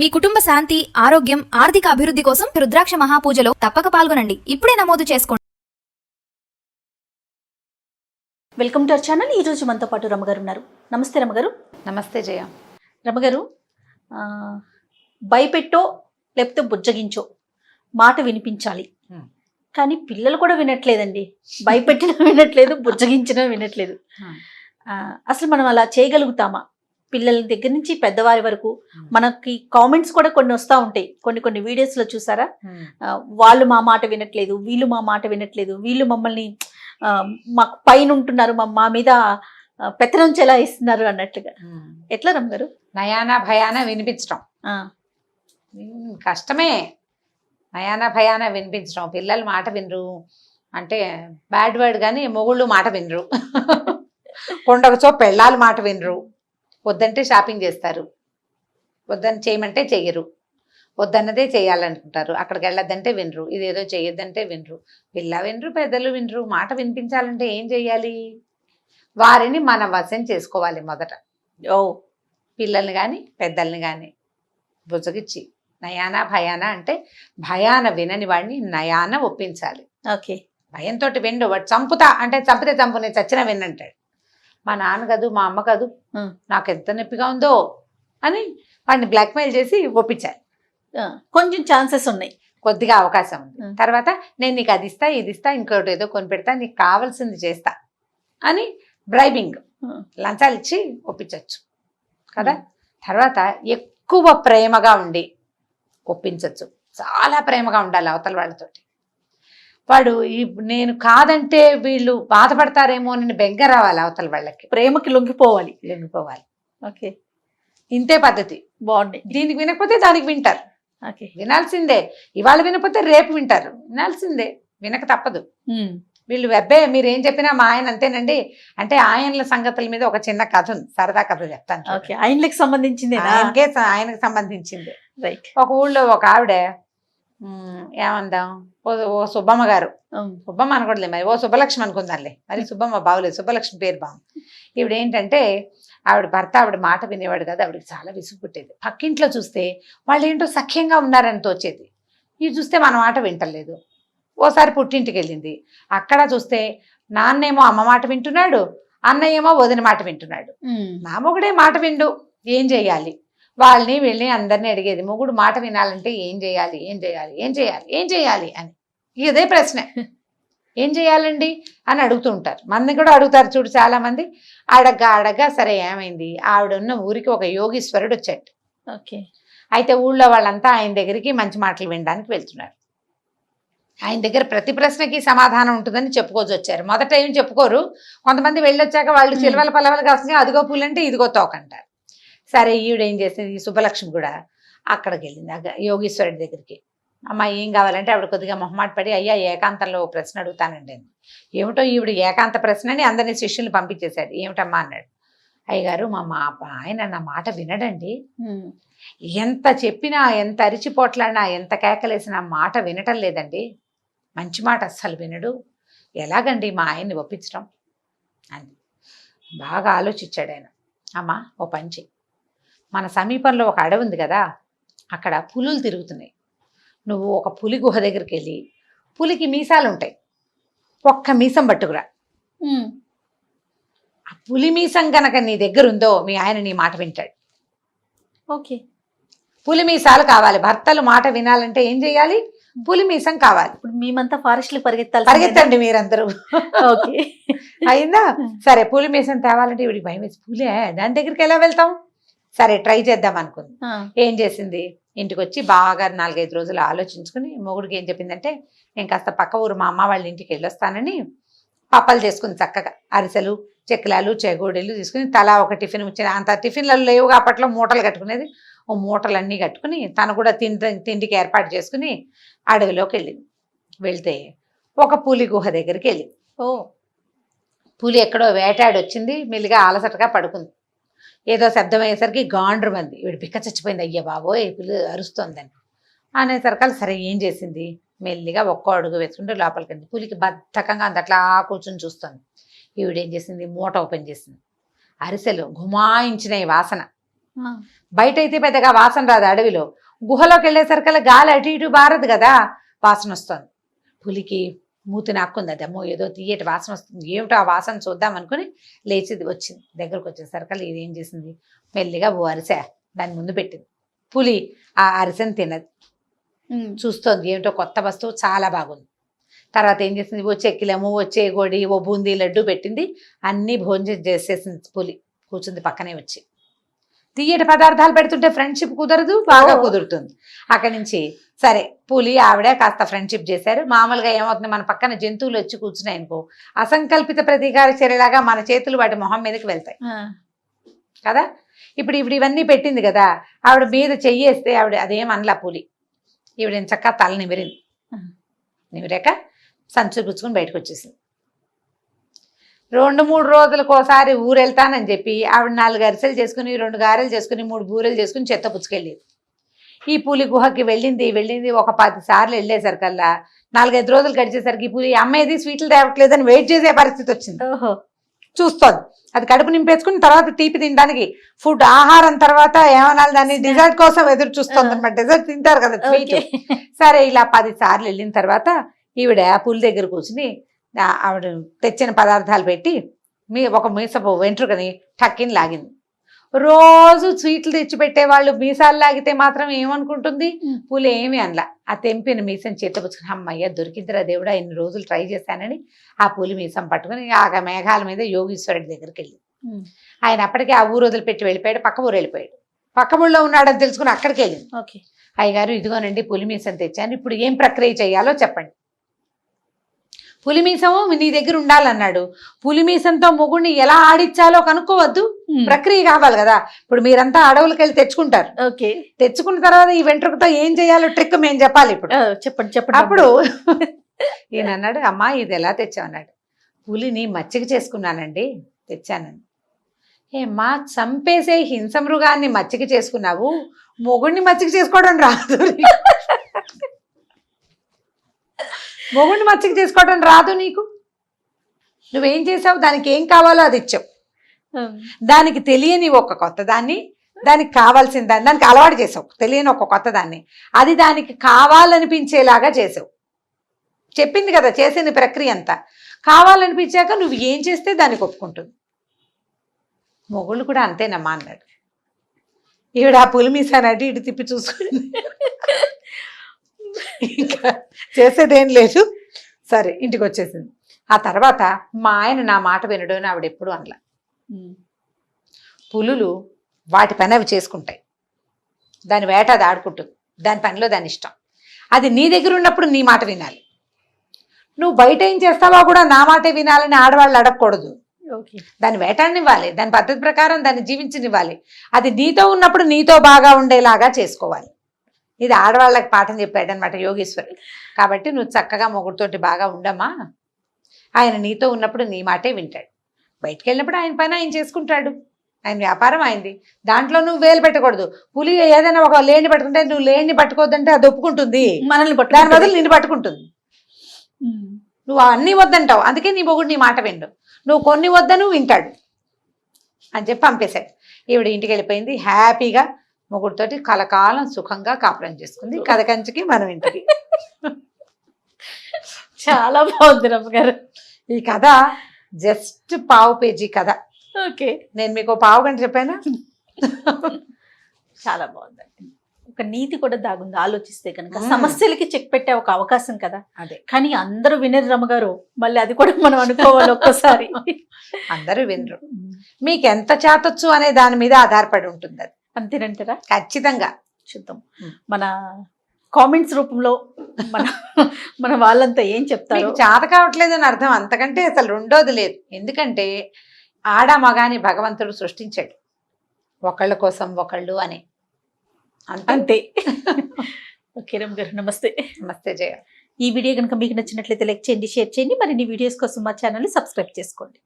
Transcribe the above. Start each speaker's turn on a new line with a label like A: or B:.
A: మీ కుటుంబ శాంతి, ఆరోగ్యం, ఆర్థిక అభివృద్ధి కోసం రుద్రాక్ష మహాపూజలో తప్పక పాల్గొనండి. ఇప్పుడే నమోదు చేసుకోండి.
B: Welcome to our channel. ఈరోజు మనతో పాటు రమగారు ఉన్నారు. నమస్తే రమగారు.
C: నమస్తే జయ.
B: రమగారు, భయపెట్టో లేకపోతే బుజ్జగించో మాట వినిపించాలి, కానీ పిల్లలు కూడా వినట్లేదండి. భయపెట్టినా వినట్లేదు, బుజ్జగించినా వినట్లేదు. అసలు మనం అలా చేయగలుగుతామా? పిల్లల దగ్గర నుంచి పెద్దవారి వరకు మనకి కామెంట్స్ కూడా కొన్ని వస్తూ ఉంటాయి. కొన్ని వీడియోస్లో చూసారా, వాళ్ళు మా మాట వినట్లేదు, వీళ్ళు మా మాట వినట్లేదు, వీళ్ళు మమ్మల్ని మాకు పైన ఉంటున్నారు, మా మీద పెత్తనం చెలా ఇస్తున్నారు అన్నట్లుగా. ఎట్లా రమ్మగారు?
C: నయానా భయానా వినిపించడం కష్టమే. నయానా భయానా వినిపించడం. పిల్లలు మాట వినరు అంటే బ్యాడ్ వర్డ్, కానీ మొగుళ్ళు మాట వినరు. కొండకచో పెళ్ళాలు మాట వినరు. వద్దంటే షాపింగ్ చేస్తారు, వద్దని చేయమంటే చెయ్యరు, వద్దన్నదే చేయాలనుకుంటారు. అక్కడికి వెళ్ళొద్దంటే వినరు, ఇదేదో చేయొద్దంటే వినరు. పిల్ల వినరు, పెద్దలు వినరు. మాట వినిపించాలంటే ఏం చెయ్యాలి? వారిని మన వశం చేసుకోవాలి మొదట. పిల్లల్ని కానీ పెద్దల్ని కానీ బుజ్జగిచ్చి నయానా భయానా అంటే భయాన వినని వాడిని నయాన ఒప్పించాలి.
B: ఓకే.
C: భయంతో విండు. వాడు చంపుతా అంటే చంపితే చంపు, నేను చచ్చినా వినంటాడు. మా నాన్న కాదు, మా అమ్మ కాదు, నాకు ఎంత నొప్పిగా ఉందో అని వాడిని బ్లాక్మెయిల్ చేసి ఒప్పించాలి.
B: కొంచెం ఛాన్సెస్ ఉన్నాయి,
C: కొద్దిగా అవకాశం ఉంది. తర్వాత నేను నీకు అది ఇస్తా, ఇది ఇస్తా, ఇంకోటి ఏదో కొని పెడతా, నీకు కావాల్సింది చేస్తా అని బ్రైబింగ్, లంచాలు ఇచ్చి ఒప్పించవచ్చు కదా. తర్వాత ఎక్కువ ప్రేమగా ఉండి ఒప్పించవచ్చు. చాలా ప్రేమగా ఉండాలి అవతల వాళ్ళతోటి. వాడు నేను కాదంటే వీళ్ళు బాధపడతారేమో అని బెంగ రావాలి అవతల వాళ్ళకి.
B: ప్రేమకి లొంగిపోవాలి. ఓకే,
C: ఇంతే పద్ధతి.
B: బాగుంది.
C: దీనికి వినకపోతే దానికి వింటారు.
B: ఓకే,
C: వినాల్సిందే. ఇవాళ వినకపోతే రేపు వింటారు. వినాల్సిందే, వినక తప్పదు. వీళ్ళు వెబ్బే మీరేం చెప్పినా మా ఆయన అంతేనండి అంటే ఆయనల సంగతుల మీద ఒక చిన్న కథ ఉంది, సరదా కథ చెప్తాను.
B: ఆయనకి సంబంధించింది,
C: ఆయనకు సంబంధించింది.
B: రైట్.
C: ఒక ఊళ్ళో ఒక ఆవిడ, ఏమందాం, ఓ సుబ్బమ్మ గారు, సుబ్బమ్మ అనకూడలే మరి, ఓ సుబ్బలక్ష్మి అనుకుందాంలే, మరి సుబ్బమ్మ బాగులేదు, సుబ్బలక్ష్మి పేరు బాగుంది. ఈవిడ ఏంటంటే ఆవిడ భర్త ఆవిడ మాట వినేవాడు కదా, ఆవిడకి చాలా విసుగు పుట్టేది. పక్కింట్లో చూస్తే వాళ్ళు ఏంటో సఖ్యంగా ఉన్నారని తోచేది. ఇది చూస్తే మన మాట వింటలేదు. ఓసారి పుట్టింటికి వెళ్ళింది, అక్కడ చూస్తే నాన్నేమో అమ్మ మాట వింటున్నాడు, అన్నయ్య ఏమో వదిన మాట వింటున్నాడు. నా మొగుడే మాట విండు, ఏం చెయ్యాలి? వాళ్ళని వీళ్ళని అందరినీ అడిగేది, మొగుడు మాట వినాలంటే ఏం చేయాలి, ఏం చేయాలి, ఏం చేయాలి, ఏం చేయాలి అని. ఇదే ప్రశ్న, ఏం చేయాలండి అని అడుగుతూ ఉంటారు. మంది కూడా అడుగుతారు చూడు చాలా మంది. అడగ్గా సరే ఏమైంది, ఆవిడున్న ఊరికి ఒక యోగీశ్వరుడు వచ్చాడు.
B: ఓకే. అయితే
C: ఊళ్ళో వాళ్ళంతా ఆయన దగ్గరికి మంచి మాటలు వినడానికి వెళ్తున్నారు. ఆయన దగ్గర ప్రతి ప్రశ్నకి సమాధానం ఉంటుందని చెప్పుకోవచ్చు వచ్చారు. మొదట ఏం చెప్పుకోరు. కొంతమంది వెళ్ళొచ్చాక వాళ్ళు చిలవల పలవలు కాస్తుంది, అదిగో పూలంటే ఇదిగో తోకంటారు. సరే ఈవిడ ఏం చేసింది, సుబ్బలక్ష్మి కూడా అక్కడికి వెళ్ళింది యోగీశ్వరుడి దగ్గరికి. అమ్మ ఏం కావాలంటే ఆవిడ కొద్దిగా మొహమాట పడి, అయ్యా ఏకాంతంలో ప్రశ్న అడుగుతానండి అని. ఏమిటో ఈవిడ ఏకాంత ప్రశ్న అని అందరినీ శిష్యుల్ని పంపించేశాడు. ఏమిటమ్మా అన్నాడు. అయ్యగారు మా ఆయన నా మాట వినడండి, ఎంత చెప్పినా, ఎంత అరిచిపోట్లాడినా, ఎంత కేకలేసినా మాట వినటం లేదండి, మంచి మాట అస్సలు వినడు, ఎలాగండి మా ఆయన్ని ఒప్పించడం అని బాగా ఆలోచించాడు ఆయన. అమ్మ ఓ పంచి, మన సమీపంలో ఒక అడవి ఉంది కదా, అక్కడ పులులు తిరుగుతున్నాయి. నువ్వు ఒక పులి గుహ దగ్గరికి వెళ్ళి, పులికి మీసాలు ఉంటాయి, ఒక్క మీసం పట్టుకురా. ఆ పులి మీసం కనుక నీ దగ్గర ఉందో మీ ఆయన నీ మాట వింటాడు.
B: ఓకే.
C: పులి మీసాలు కావాలి. భర్తలు మాట వినాలంటే ఏం చేయాలి? పులి మీసం కావాలి.
B: ఇప్పుడు మేమంతా ఫారెస్ట్లకు
C: పరిగెత్తండి మీరందరూ.
B: ఓకే,
C: అయిందా? సరే పులి మీసం తేవాలంటే ఇవిడికి భయం వేసి, పులే దాని దగ్గరికి ఎలా వెళ్తాం? సరే ట్రై చేద్దాం అనుకుంది. ఏం చేసింది, ఇంటికి వచ్చి బాగా 4-5 రోజులు ఆలోచించుకుని మొగుడికి ఏం చెప్పిందంటే, నేను కాస్త పక్క ఊరు మా అమ్మ వాళ్ళ ఇంటికి వెళ్ళొస్తానని పప్పలు చేసుకుని చక్కగా అరిసెలు, చెక్కలాలు, చెగోడీలు తీసుకుని తలా ఒక టిఫిన్ వచ్చిన, అంత టిఫిన్లలో లేవుగా అప్పట్లో, మూటలు కట్టుకునేది. ఓ మూటలన్నీ కట్టుకుని తను కూడా తిండికి ఏర్పాటు చేసుకుని అడవిలోకి వెళ్ళింది. వెళ్తే ఒక పులి గుహ దగ్గరికి వెళ్ళింది. పులి ఎక్కడో వేటాడి వచ్చింది, మెల్లిగా అలసటగా పడుకుంది. ఏదో శబ్దం అయ్యేసరికి గాండ్రు మంది, వీడు పిక్క చచ్చిపోయింది, అయ్యా బాబోయ్ పులి అరుస్తోందని అనేసరికల్. సరే ఏం చేసింది, మెల్లిగా ఒక్కో అడుగు వేసుకుంటే లోపలికి వెళ్ళింది. పులికి బద్ధకంగా అంత అట్లా కూర్చొని చూస్తుంది. ఈవిడేం చేసింది, మూట ఓపెన్ చేసింది. అరిసెలు గుమాయించినాయి వాసన. బయట అయితే పెద్దగా వాసన రాదు, అడవిలో గుహలోకి వెళ్ళేసరికల్లా గాలి అటు ఇటు బారదు కదా, వాసన వస్తుంది. పులికి మూతి నాక్కుంది, అది అమ్మో ఏదో తీయటి వాసన వస్తుంది, ఏమిటో ఆ వాసన చూద్దాం అనుకుని లేచిది వచ్చింది. దగ్గరకు వచ్చేసరికల్లా ఇది ఏం చేసింది, మెల్లిగా ఓ అరిసె దాని ముందు పెట్టింది. పులి ఆ అరిసెని తినదు, చూస్తోంది ఏమిటో కొత్త వస్తువు చాలా బాగుంది. తర్వాత ఏం చేసింది, ఓ చెక్కిలము, ఓ చేగోడి, ఓ బూందీ లడ్డు పెట్టింది, అన్నీ భోజనం చేసేసింది. పులి కూర్చుంది పక్కనే వచ్చి. తీయటి పదార్థాలు పెడుతుంటే ఫ్రెండ్షిప్ కుదరదు, బాగా కుదురుతుంది. అక్కడి నుంచి సరే పులి ఆవిడ కాస్త ఫ్రెండ్షిప్ చేశారు. మామూలుగా ఏమవుతుంది, మన పక్కన జంతువులు వచ్చి కూర్చున్నాయి అనుకో, అసంకల్పిత ప్రతీకార చర్యలాగా మన చేతులు వాటి మొహం మీదకి వెళ్తాయి కదా. ఇప్పుడు ఇవన్నీ పెట్టింది కదా, ఆవిడ మీద చెయ్యేస్తే ఆవిడ అదేం అనలా పులి. ఈవిడ చక్కగా తల నిమిరింది, నిమిరాక సంచులు పుచ్చుకొని బయటకు వచ్చేసింది. 2-3 రోజులకు ఒకసారి ఊరు వెళ్తానని చెప్పి ఆవిడ 4 అరిసెలు చేసుకుని, 2 గారెలు చేసుకుని, 3 బూరెలు చేసుకుని చెత్త పుచ్చుకెళ్ళేది. ఈ పులి గుహకి వెళ్ళింది ఒక 10 సార్లు వెళ్ళేసరికల్లా 4-5 రోజులు గడిచేసరికి ఈ పులి అమ్మేది స్వీట్లు తేవట్లేదని వెయిట్ చేసే పరిస్థితి వచ్చింది. చూస్తోంది అది కడుపు నింపేసుకుని తర్వాత తీపి తినడానికి ఫుడ్ ఆహారం తర్వాత ఏమనాలి దాన్ని డిజర్ట్ కోసం ఎదురు చూస్తుంది అనమాట. డిజర్ట్ తింటారు కదా స్వీట్. సరే ఇలా 10 సార్లు వెళ్ళిన తర్వాత ఈవిడ పులి దగ్గర కూర్చుని ఆవిడ తెచ్చిన పదార్థాలు పెట్టి ఒక మీసపు వెంట్రుకని టక్కిని లాగింది. రోజు స్వీట్లు తెచ్చిపెట్టే వాళ్ళు మీసాలు లాగితే మాత్రం ఏమనుకుంటుంది, పులి ఏమి అనలా. ఆ తెంపిన మీసం చేతపుచ్చుకుని అమ్మయ్య దొరికిందిరా దేవుడా, ఇన్ని రోజులు ట్రై చేశానని ఆ పులి మీసం పట్టుకుని ఆ మేఘాల మీద యోగీశ్వరుడి దగ్గరికి వెళ్ళి ఆయన అప్పటికే ఆ ఊరు వదిలిపెట్టి వెళ్ళిపోయాడు, పక్క ఊరు వెళ్ళిపోయాడు. పక్క ఊళ్ళో ఉన్నాడని తెలుసుకుని అక్కడికి వెళ్ళింది. అయ్యగారు ఇదిగోనండి పులి మీసం తెచ్చాను, ఇప్పుడు ఏం ప్రక్రియ చేయాలో చెప్పండి. పులిమీసము నీ దగ్గర ఉండాలన్నాడు. పులిమీసంతో మొగుడిని ఎలా ఆడిచ్చాలో కనుక్కోవద్దు, ప్రక్రియ కావాలి కదా. ఇప్పుడు మీరంతా అడవులకు వెళ్ళి తెచ్చుకుంటారు, తెచ్చుకున్న తర్వాత ఈ వెంట్రుకతో ఏం చేయాలో ట్రిక్ మేము చెప్పాలి. ఇప్పుడు చెప్పండి. అప్పుడు ఈయన అన్నాడు, అమ్మా ఇది ఎలా తెచ్చావన్నాడు. పులిని మచ్చిక చేసుకున్నానండి తెచ్చానండి. ఏమ్మా చంపేసే హింస మృగాన్ని మచ్చిక చేసుకున్నావు, మొగుడిని మచ్చిక చేసుకోవడం రాదు, మొగుడిని మచ్చిక చేసుకోవడం రాదు నీకు, నువ్వేం చేసావు, దానికి ఏం కావాలో అది ఇచ్చావు. దానికి తెలియని ఒక కొత్త దాన్ని, దానికి కావాల్సిన దాన్ని దానికి అలవాటు చేసావు, తెలియని ఒక కొత్త దాన్ని, అది దానికి కావాలనిపించేలాగా చేసావు. చెప్పింది కదా చేసిన ప్రక్రియ అంతా. కావాలనిపించాక నువ్వు ఏం చేస్తే దానికి ఒప్పుకుంటుంది. మొగుళ్ళు కూడా అంతేనమ్మా అన్నాడు. ఈవిడ ఆ పులిమీసాన్ని అటు ఇటు తిప్పి చూసుకుంది, ఇంకా చేసేదేం లేదు. సరే ఇంటికి వచ్చేసింది. ఆ తర్వాత మా ఆయన నా మాట వినడు అని ఆవిడ ఎప్పుడు అనలా. పులులు వాటి పని అవి చేసుకుంటాయి, దాని వేట అది ఆడుకుంటుంది, దాని పనిలో దాని ఇష్టం. అది నీ దగ్గర ఉన్నప్పుడు నీ మాట వినాలి. నువ్వు బయట ఏం చేస్తావో కూడా నా మాటే వినాలని ఆడవాళ్ళు అడగకూడదు. దాన్ని వేటాడనివ్వాలి, దాని పద్ధతి ప్రకారం దాన్ని జీవించనివ్వాలి. అది నీతో ఉన్నప్పుడు నీతో బాగా ఉండేలాగా చేసుకోవాలి. ఇది ఆడవాళ్ళకి పాఠం చెప్పాడు అనమాట యోగేశ్వరుడు. కాబట్టి నువ్వు చక్కగా మొగుడితోటి బాగా ఉండమ్మా, ఆయన నీతో ఉన్నప్పుడు నీ మాటే వింటాడు, బయటికి వెళ్ళినప్పుడు ఆయన పని ఆయన చేసుకుంటాడు, ఆయన వ్యాపారం అయింది, దాంట్లో నువ్వు వేలు పెట్టకూడదు. పులి ఏదైనా ఒక లేని పట్టుకుంటే నువ్వు లేని పట్టుకోవద్దంటే అది ఒప్పుకుంటుంది, మనల్ని దాని బదులు నిన్ను పట్టుకుంటుంది. నువ్వు అన్నీ వద్దంటావు, అందుకే నీ మొగుడు నీ మాట విండు, నువ్వు కొన్ని వద్దను వింటాడు అని చెప్పి పంపేశాడు. ఈవిడ ఇంటికి వెళ్ళిపోయింది హ్యాపీగా, మొగుడితోటి కలకాలం సుఖంగా కాపురం చేసుకుంది. కథ కంచికి మనం ఇంటికి.
B: చాలా బాగుంది రమ్మగారు
C: ఈ కథ. జస్ట్ పావు పేజీ కథ.
B: ఓకే,
C: నేను మీకు 1/2 గంట చెప్పానా?
B: చాలా బాగుంది. ఒక నీతి కూడా దాగుంది ఆలోచిస్తే కనుక. సమస్యలకి చెక్ పెట్టే ఒక అవకాశం కదా
C: అదే.
B: కానీ అందరూ వినరు రమ్మగారు, మళ్ళీ అది కూడా మనం అనుకోవాలి ఒక్కసారి.
C: అందరూ వినరు. మీకు ఎంత చేతొచ్చు అనే దాని మీద ఆధారపడి ఉంటుంది అది.
B: అంతేనంటారా?
C: ఖచ్చితంగా.
B: చూద్దాం మన కామెంట్స్ రూపంలో మన వాళ్ళంతా ఏం చెప్తారు.
C: చేత కావట్లేదని అర్థం, అంతకంటే అసలు రెండోది లేదు. ఎందుకంటే ఆడ మగాని భగవంతుడు సృష్టించాడు ఒకళ్ళ కోసం ఒకళ్ళు అని,
B: అంతే. ఓకే రమ్ గారు నమస్తే.
C: నమస్తే జయ.
B: ఈ వీడియో కనుక మీకు నచ్చినట్లయితే లైక్ చేయండి, షేర్ చేయండి. మరిన్ని వీడియోస్ కోసం మా ఛానల్ని సబ్స్క్రైబ్ చేసుకోండి.